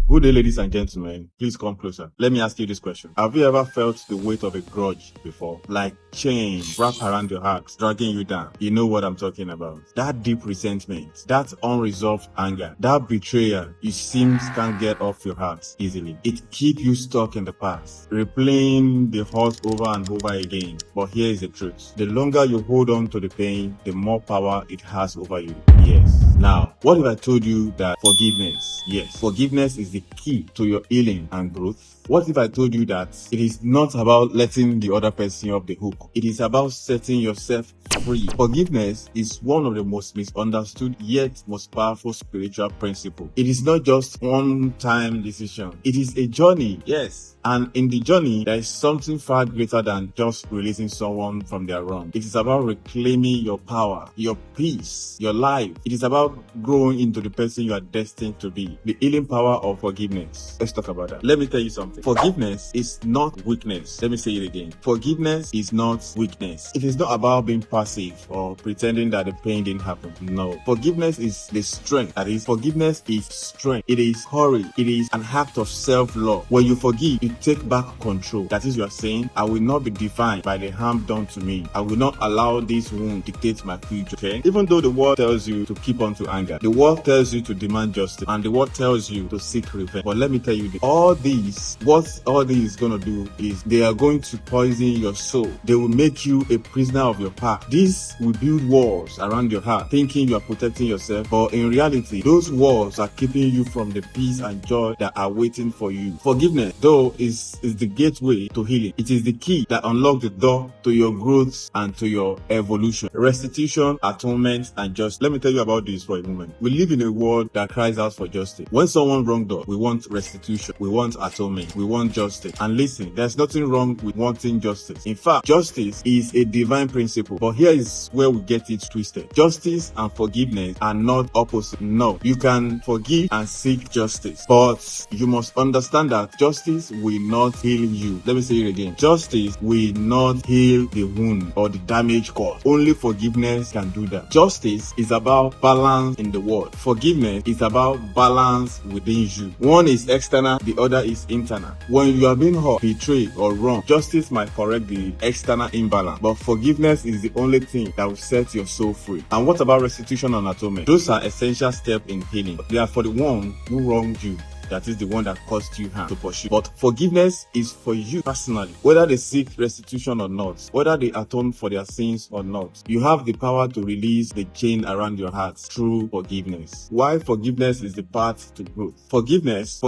Good day, ladies and gentlemen. Please come closer. Let me ask you this question. Have you ever felt the weight of a grudge before? Like chain wrapped around your heart, dragging you down. You know what I'm talking about. That deep resentment, that unresolved anger, that betrayal you seems can't get off your heart easily. It keeps you stuck in the past, replaying the hurt over and over again. But here is the truth. The longer you hold on to the pain, the more power it has over you. Yes. Now, what if I told you that forgiveness, yes, forgiveness is the key to your healing and growth? What if I told you that it is not about letting the other person off the hook? It is about setting yourself free. Forgiveness is one of the most misunderstood yet most powerful spiritual principles. It is not just one-time decision. It is a journey, yes. And in the journey, there is something far greater than just releasing someone from their wrong. It is about reclaiming your power, your peace, your life. It is about growing into the person you are destined to be. The healing power of forgiveness. Let's talk about that. Let me tell you something. Forgiveness is not weakness. Let me say it again. Forgiveness is not weakness. It is not about being passive or pretending that the pain didn't happen. No. Forgiveness is the strength. That is, forgiveness is strength. It is courage. It is an act of self-love. When you forgive, you take back control. That is, you are saying, I will not be defined by the harm done to me. I will not allow this wound dictate my future. Okay? Even though the world tells you to keep on to anger, the world tells you to demand justice, and the world tells you to seek revenge. But let me tell you this, what all this is going to do is they are going to poison your soul. They will make you a prisoner of your past. This will build walls around your heart, thinking you are protecting yourself, but in reality, those walls are keeping you from the peace and joy that are waiting for you. Forgiveness, though, is the gateway to healing. It is the key that unlocks the door to your growth and to your evolution. Restitution, atonement, and justice. Let me tell you about this for a moment. We live in a world that cries out for justice. When someone wronged us, we want restitution, we want atonement, we want justice. And listen, there's nothing wrong with wanting justice. In fact, justice is a divine principle. But here is where we get it twisted. Justice and forgiveness are not opposite. No, you can forgive and seek justice, but you must understand that justice will not heal you. Let me say it again. Justice will not heal the wound or the damage caused. Only forgiveness can do that. Justice is about balance in the world. Forgiveness is about balance within you. One is external, the other is internal. When you are being hurt, betrayed, or wrong, justice might correct the external imbalance, but forgiveness is the only thing that will set your soul free. And what about restitution and atonement? Those are essential steps in healing. They are for the one who wronged you. That is the one that caused you harm to pursue. But forgiveness is for you personally. Whether they seek restitution or not, whether they atone for their sins or not, you have the power to release the chain around your heart through forgiveness. Why forgiveness is the path to growth? Forgiveness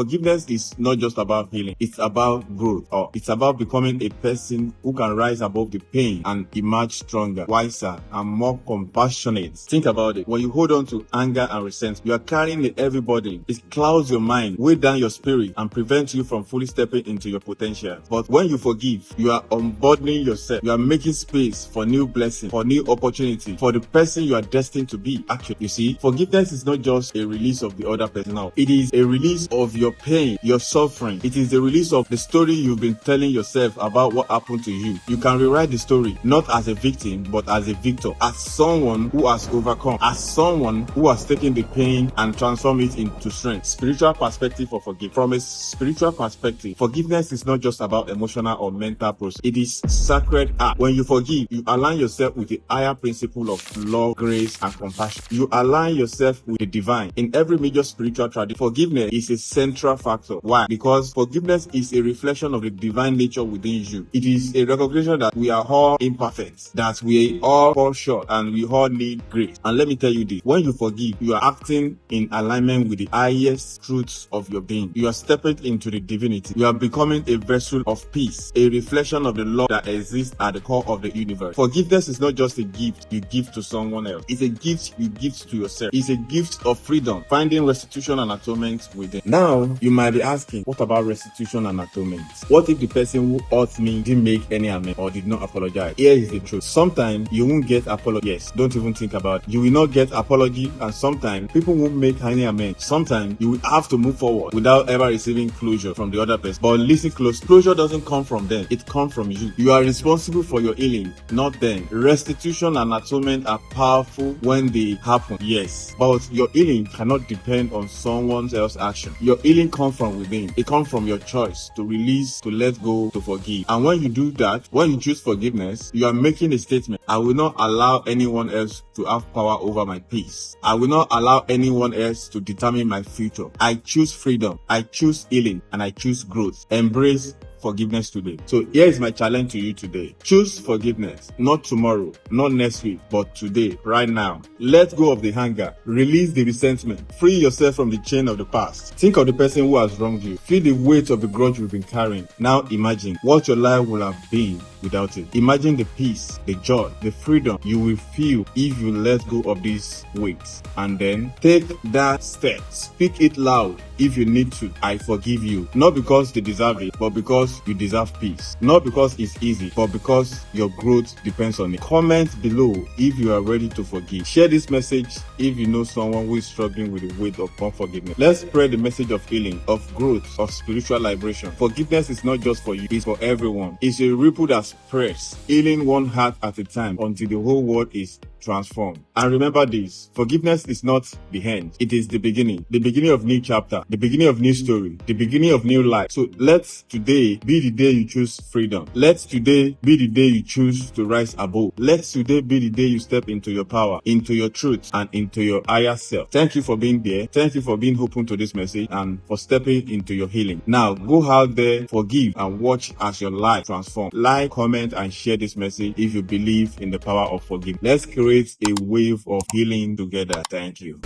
is not just about healing. It's about growth, or it's about becoming a person who can rise above the pain and emerge stronger, wiser, and more compassionate. Think about it. When you hold on to anger and resentment, you are carrying a heavy burden. It clouds your mind, down your spirit, and prevent you from fully stepping into your potential. But when you forgive, you are unburdening yourself. You are making space for new blessing, for new opportunity, for the person you are destined to be. Actually, you see, forgiveness is not just a release of the other person now. It is a release of your pain, your suffering. It is the release of the story you've been telling yourself about what happened to you. You can rewrite the story not as a victim, but as a victor, as someone who has overcome, as someone who has taken the pain and transformed it into strength. Spiritual perspective for forgive. From a spiritual perspective, forgiveness is not just about emotional or mental process. It is sacred act. When you forgive, you align yourself with the higher principle of love, grace, and compassion. You align yourself with the divine. In every major spiritual tradition, forgiveness is a central factor. Why? Because forgiveness is a reflection of the divine nature within you. It is a recognition that we are all imperfect, that we all fall short, and we all need grace. And let me tell you this, when you forgive, you are acting in alignment with the highest truths of your being. You are stepping into the divinity. You are becoming a vessel of peace, a reflection of the love that exists at the core of the universe. Forgiveness is not just a gift you give to someone else. It's a gift you give to yourself. It's a gift of freedom, finding restitution and atonement within. Now, you might be asking, what about restitution and atonement? What if the person who hurt me didn't make any amends or did not apologize? Here is the truth. Sometimes you won't get apology. Yes, don't even think about it. You will not get apology, and sometimes people won't make any amends. Sometimes you will have to move forward forward without ever receiving closure from the other person. But listen close. Closure doesn't come from them. It comes from you. You are responsible for your healing, not them. Restitution and atonement are powerful when they happen, yes. But your healing cannot depend on someone else's action. Your healing comes from within. It comes from your choice to release, to let go, to forgive. And when you do that, when you choose forgiveness, you are making a statement. I will not allow anyone else to have power over my peace. I will not allow anyone else to determine my future. I choose freedom. I choose healing, and I choose growth. Embrace forgiveness today. So here is my challenge to you today. Choose forgiveness, not tomorrow, not next week, but today, right now. Let go of the anger. Release the resentment. Free yourself from the chain of the past. Think of the person who has wronged you. Feel the weight of the grudge you've been carrying. Now imagine what your life would have been without it. Imagine the peace, the joy, the freedom you will feel if you let go of these weights. And then take that step. Speak it loud if you need to. I forgive you. Not because they deserve it, but because you deserve peace. Not because it's easy, but because your growth depends on it. Comment below if you are ready to forgive. Share this message if you know someone who is struggling with the weight of unforgiveness. Let's spread the message of healing, of growth, of spiritual liberation. Forgiveness is not just for you, it's for everyone. It's a ripple that spreads, healing one heart at a time until the whole world is transformed. And remember this, forgiveness is not the end, it is the beginning of new chapter, the beginning of new story, the beginning of new life. So let today be the day you choose freedom. Let today be the day you choose to rise above. Let today be the day you step into your power, into your truth, and into your higher self. Thank you for being there. Thank you for being open to this message and for stepping into your healing. Now go out there, forgive, and watch as your life transform. Like, comment, and share this message if you believe in the power of forgiveness. Let's create a wave of healing together. Thank you.